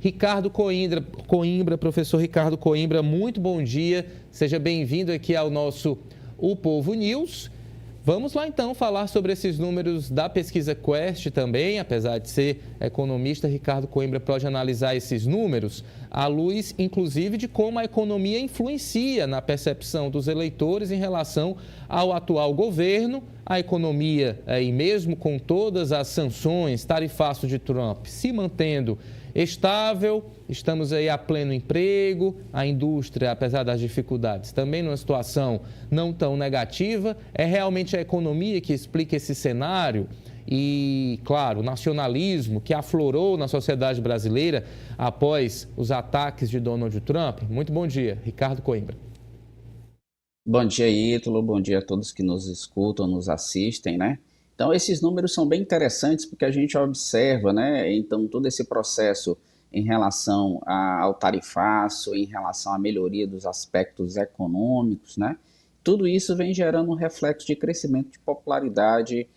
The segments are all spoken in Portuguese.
Ricardo Coimbra, professor Ricardo Coimbra, muito bom dia. Seja bem-vindo aqui ao nosso O Povo News. Vamos lá então falar sobre esses números da pesquisa Quest também, apesar de ser economista, Ricardo Coimbra pode analisar esses números à luz, inclusive, de como a economia influencia na percepção dos eleitores em relação ao atual governo. A economia, e mesmo com todas as sanções, tarifaço de Trump, se mantendo estável, estamos aí a pleno emprego, a indústria, apesar das dificuldades, também numa situação não tão negativa. É realmente a economia que explica esse cenário e, claro, o nacionalismo que aflorou na sociedade brasileira após os ataques de Donald Trump. Muito bom dia, Ricardo Coimbra. Bom dia, Ítalo. Bom dia a todos que nos escutam, nos assistem, né? Então, esses números são bem interessantes porque a gente observa, né? Então, todo esse processo em relação ao tarifaço, em relação à melhoria dos aspectos econômicos, né? Tudo isso vem gerando um reflexo de crescimento de popularidade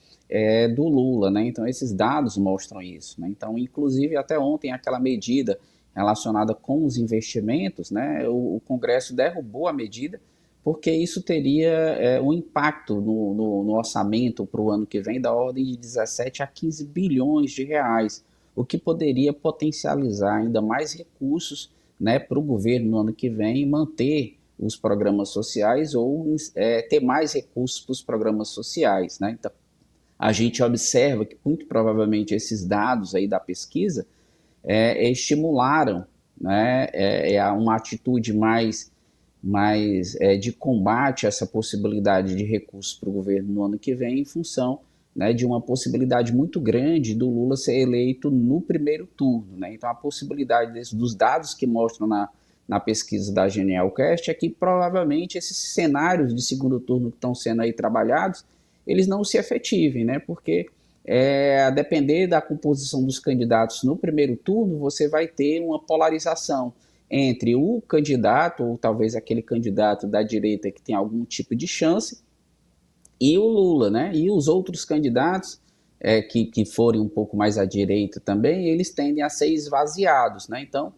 do Lula, né? Então, esses dados mostram isso, né? Então, inclusive, até ontem, aquela medida relacionada com os investimentos, né? O Congresso derrubou a medida porque isso teria um impacto no orçamento para o ano que vem da ordem de 17 a 15 bilhões de reais, o que poderia potencializar ainda mais recursos, né, para o governo no ano que vem manter os programas sociais ou ter mais recursos para os programas sociais, né? Então, a gente observa que muito provavelmente esses dados aí da pesquisa estimularam, né, uma atitude mais de combate a essa possibilidade de recursos para o governo no ano que vem, em função, né, de uma possibilidade muito grande do Lula ser eleito no primeiro turno, né? Então, a possibilidade dos dados que mostram na pesquisa da Genialcast é que provavelmente esses cenários de segundo turno que estão sendo aí trabalhados, eles não se efetivem, né? Porque a depender da composição dos candidatos no primeiro turno, você vai ter uma polarização entre o candidato, ou talvez aquele candidato da direita que tem algum tipo de chance, e o Lula, né? E os outros candidatos que forem um pouco mais à direita também, eles tendem a ser esvaziados, né? Então,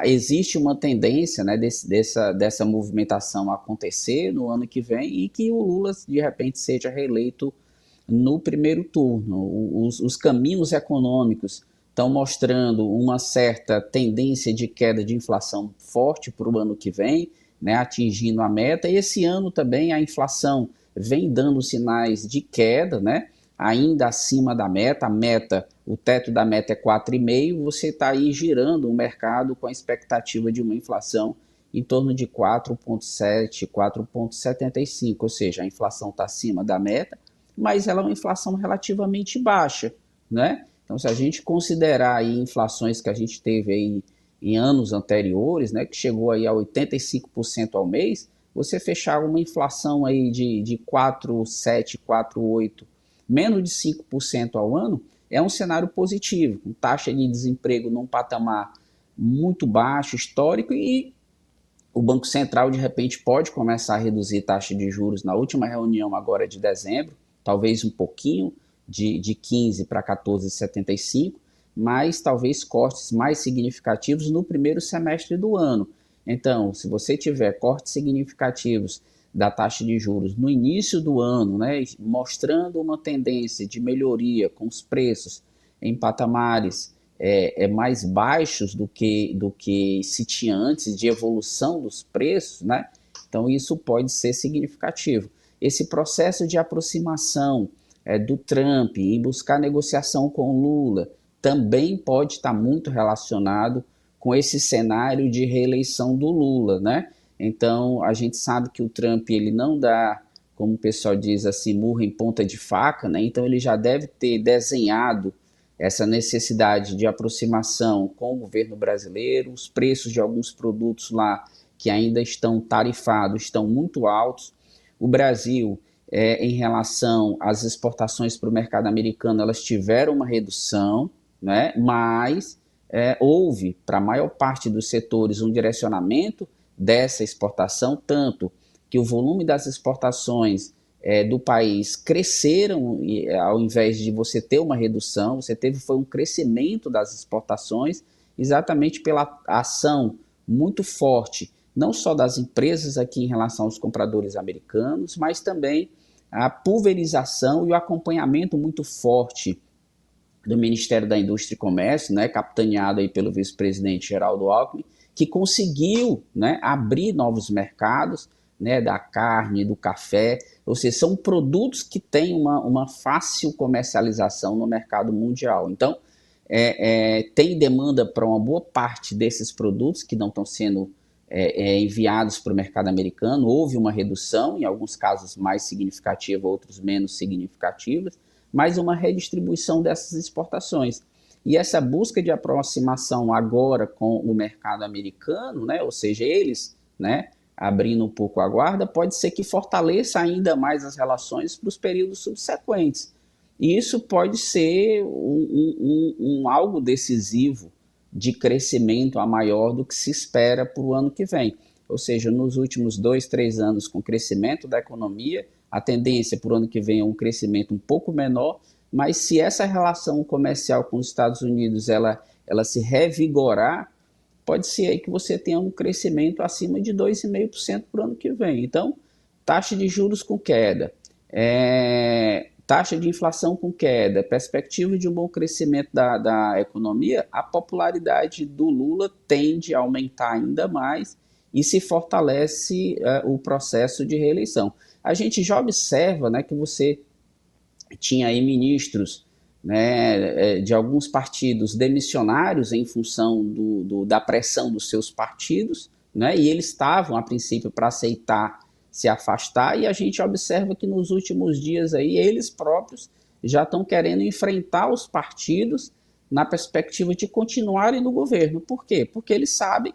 existe uma tendência, né, dessa movimentação acontecer no ano que vem e que o Lula, de repente, seja reeleito no primeiro turno. Os caminhos econômicos estão mostrando uma certa tendência de queda de inflação forte para o ano que vem, né, atingindo a meta. E esse ano também a inflação vem dando sinais de queda, né, ainda acima da meta. O teto da meta é 4,5%, você está aí girando o mercado com a expectativa de uma inflação em torno de 4,7%, 4,75%, ou seja, a inflação está acima da meta, mas ela é uma inflação relativamente baixa, né? Então, se a gente considerar aí inflações que a gente teve aí em anos anteriores, né, que chegou aí a 85% ao mês, você fechar uma inflação aí de 4,7, 4,8, menos de 5% ao ano, é um cenário positivo, com taxa de desemprego num patamar muito baixo, histórico, e o Banco Central, de repente, pode começar a reduzir taxa de juros na última reunião agora de dezembro, talvez um pouquinho, de 15 para 14,75, mas talvez cortes mais significativos no primeiro semestre do ano. Então, se você tiver cortes significativos da taxa de juros no início do ano, né, mostrando uma tendência de melhoria com os preços em patamares mais baixos do que se tinha antes, de evolução dos preços, né? Então isso pode ser significativo. Esse processo de aproximação do Trump em buscar negociação com Lula também pode estar muito relacionado com esse cenário de reeleição do Lula, né? Então a gente sabe que o Trump, ele não dá, como o pessoal diz assim, murro em ponta de faca, né? Então ele já deve ter desenhado essa necessidade de aproximação com o governo brasileiro. Os preços de alguns produtos lá que ainda estão tarifados estão muito altos. O Brasil, em relação às exportações para o mercado americano, elas tiveram uma redução, né? Mas houve, para a maior parte dos setores, um direcionamento dessa exportação, tanto que o volume das exportações do país cresceram, ao invés de você ter uma redução, foi um crescimento das exportações, exatamente pela ação muito forte, não só das empresas aqui em relação aos compradores americanos, mas também a pulverização e o acompanhamento muito forte do Ministério da Indústria e Comércio, né, capitaneado aí pelo vice-presidente Geraldo Alckmin, que conseguiu, né, abrir novos mercados, né, da carne, do café, ou seja, são produtos que têm uma fácil comercialização no mercado mundial. Então, tem demanda para uma boa parte desses produtos que não estão sendo enviados para o mercado americano. Houve uma redução, em alguns casos mais significativa, outros menos significativas, mas uma redistribuição dessas exportações. E essa busca de aproximação agora com o mercado americano, né, ou seja, eles, né, abrindo um pouco a guarda, pode ser que fortaleça ainda mais as relações para os períodos subsequentes. E isso pode ser algo decisivo de crescimento a maior do que se espera para o ano que vem. Ou seja, nos últimos 2, 3 anos, com o crescimento da economia, a tendência para o ano que vem é um crescimento um pouco menor, mas se essa relação comercial com os Estados Unidos ela se revigorar, pode ser aí que você tenha um crescimento acima de 2,5% para o ano que vem. Então, taxa de juros com queda, taxa de inflação com queda, perspectiva de um bom crescimento da economia, a popularidade do Lula tende a aumentar ainda mais e se fortalece o processo de reeleição. A gente já observa, né, que você tinha aí ministros, né, de alguns partidos demissionários em função da pressão dos seus partidos, né, e eles estavam, a princípio, para aceitar se afastar, e a gente observa que nos últimos dias aí, eles próprios já estão querendo enfrentar os partidos na perspectiva de continuarem no governo. Por quê? Porque eles sabem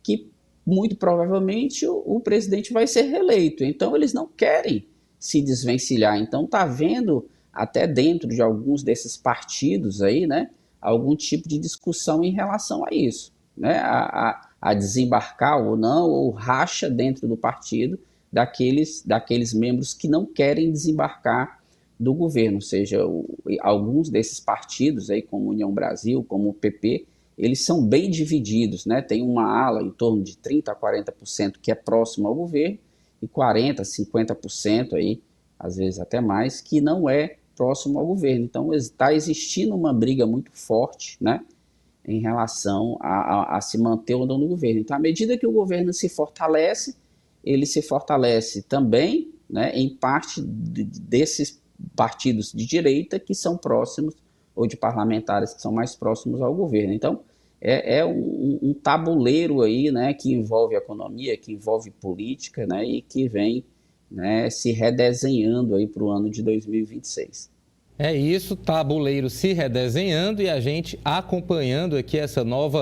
que, muito provavelmente, o presidente vai ser reeleito. Então, eles não querem se desvencilhar. Então, está havendo, até dentro de alguns desses partidos aí, né, algum tipo de discussão em relação a isso, né, a desembarcar ou não, ou racha dentro do partido daqueles membros que não querem desembarcar do governo, ou seja, alguns desses partidos aí, como União Brasil, como o PP, eles são bem divididos, né? Tem uma ala em torno de 30% a 40% que é próximo ao governo e 40%, 50% aí, às vezes até mais, que não é próximo ao governo. Então está existindo uma briga muito forte, né, em relação a se manter ou não no governo. Então, à medida que o governo se fortalece, ele se fortalece também, né, em parte desses partidos de direita que são próximos, ou de parlamentares que são mais próximos ao governo. Então, é um tabuleiro aí, né, que envolve economia, que envolve política, né, e que vem, né, se redesenhando aí para o ano de 2026. É isso, tabuleiro se redesenhando e a gente acompanhando aqui essa nova